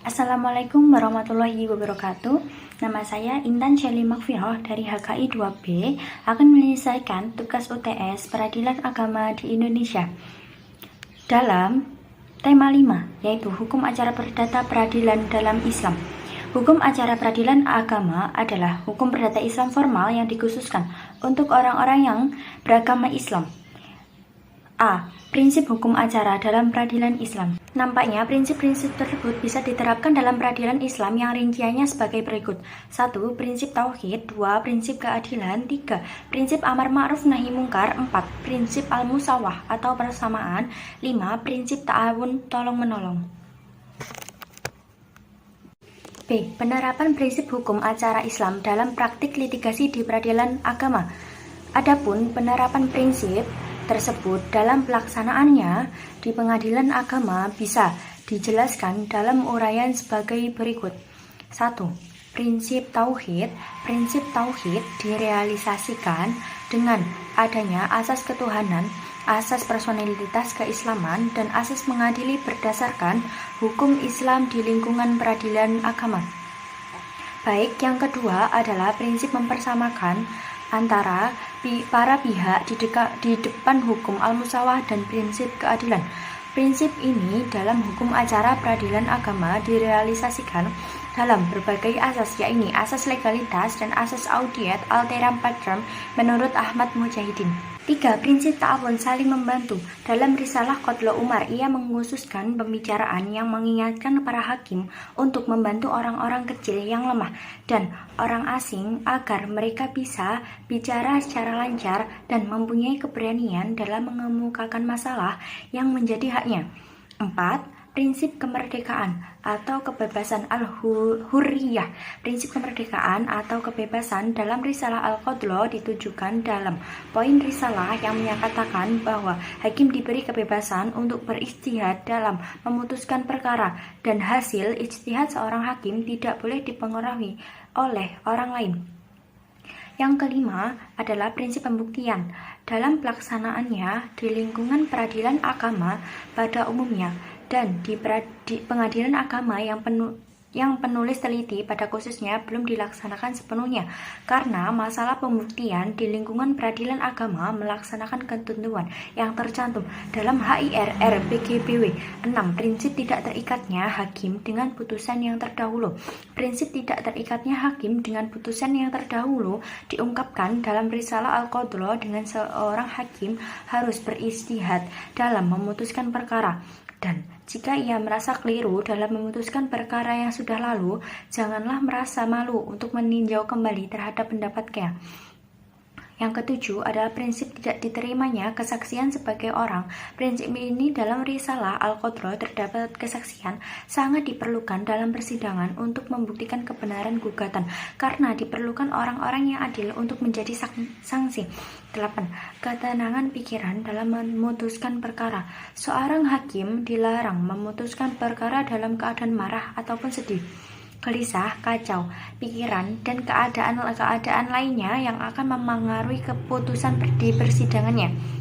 Assalamualaikum warahmatullahi wabarakatuh. Nama saya Intan Shelly Makfiroh dari HKI 2B akan menyelesaikan tugas UTS Peradilan Agama di Indonesia dalam tema 5, yaitu Hukum Acara Perdata Peradilan dalam Islam. Hukum acara peradilan agama adalah hukum perdata Islam formal yang dikhususkan untuk orang-orang yang beragama Islam. A. Prinsip hukum acara dalam peradilan Islam. Nampaknya prinsip-prinsip tersebut bisa diterapkan dalam peradilan Islam yang rinciannya sebagai berikut. 1. Prinsip tauhid. 2. Prinsip keadilan. 3. Prinsip amar ma'ruf nahi mungkar. 4. Prinsip al-musawah atau persamaan. 5. Prinsip ta'awun tolong-menolong. B. Penerapan prinsip hukum acara Islam dalam praktik litigasi di peradilan agama. Adapun penerapan prinsip tersebut dalam pelaksanaannya di pengadilan agama bisa dijelaskan dalam uraian sebagai berikut. 1. Prinsip tauhid. Prinsip tauhid direalisasikan dengan adanya asas ketuhanan, asas personalitas keislaman, dan asas mengadili berdasarkan hukum Islam di lingkungan peradilan agama. Baik, yang kedua adalah prinsip mempersamakan antara para pihak di depan hukum al-musawah dan prinsip keadilan. Prinsip ini dalam hukum acara peradilan agama direalisasikan dalam berbagai asas, yaitu asas legalitas dan asas audiat alteram pacem menurut Ahmad Mujahidin. 3. Prinsip ta'awun saling membantu. Dalam risalah Qadlo Umar, ia mengkhususkan pembicaraan yang mengingatkan para hakim untuk membantu orang-orang kecil yang lemah dan orang asing agar mereka bisa bicara secara lancar dan mempunyai keberanian dalam mengemukakan masalah yang menjadi haknya. 4. Prinsip kemerdekaan atau kebebasan al-hurriyah. Prinsip kemerdekaan atau kebebasan dalam risalah Al-Qadlo ditujukan dalam poin risalah yang menyatakan bahwa hakim diberi kebebasan untuk beristihad dalam memutuskan perkara dan hasil ijtihad seorang hakim tidak boleh dipengaruhi oleh orang lain. Yang kelima adalah prinsip pembuktian dalam pelaksanaannya di lingkungan peradilan agama pada umumnya dan di pengadilan agama yang penulis teliti pada khususnya belum dilaksanakan sepenuhnya karena masalah pembuktian di lingkungan peradilan agama melaksanakan ketentuan yang tercantum dalam HIR RPGBW. 6. Prinsip tidak terikatnya hakim dengan putusan yang terdahulu. Prinsip tidak terikatnya hakim dengan putusan yang terdahulu diungkapkan dalam risalah Al-Qadlo dengan seorang hakim harus beristihad dalam memutuskan perkara. Dan jika ia merasa keliru dalam memutuskan perkara yang sudah lalu, janganlah merasa malu untuk meninjau kembali terhadap pendapatnya. Yang ketujuh adalah prinsip tidak diterimanya kesaksian sebagai orang. Prinsip ini dalam risalah Al-Qadlo terdapat kesaksian sangat diperlukan dalam persidangan untuk membuktikan kebenaran gugatan karena diperlukan orang-orang yang adil untuk menjadi saksi. 8. Ketenangan pikiran dalam memutuskan perkara. Seorang hakim dilarang memutuskan perkara dalam keadaan marah ataupun sedih, gelisah, kacau, pikiran, dan keadaan lainnya yang akan memengaruhi keputusan di persidangannya.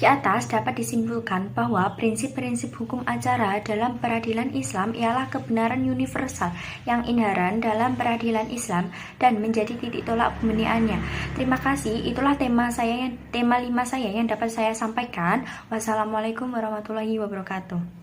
Di atas dapat disimpulkan bahwa prinsip-prinsip hukum acara dalam peradilan Islam ialah kebenaran universal yang inheran dalam peradilan Islam dan menjadi titik tolak pembeniannya. Terima kasih, itulah tema 5 saya yang dapat saya sampaikan. Wassalamualaikum warahmatullahi wabarakatuh.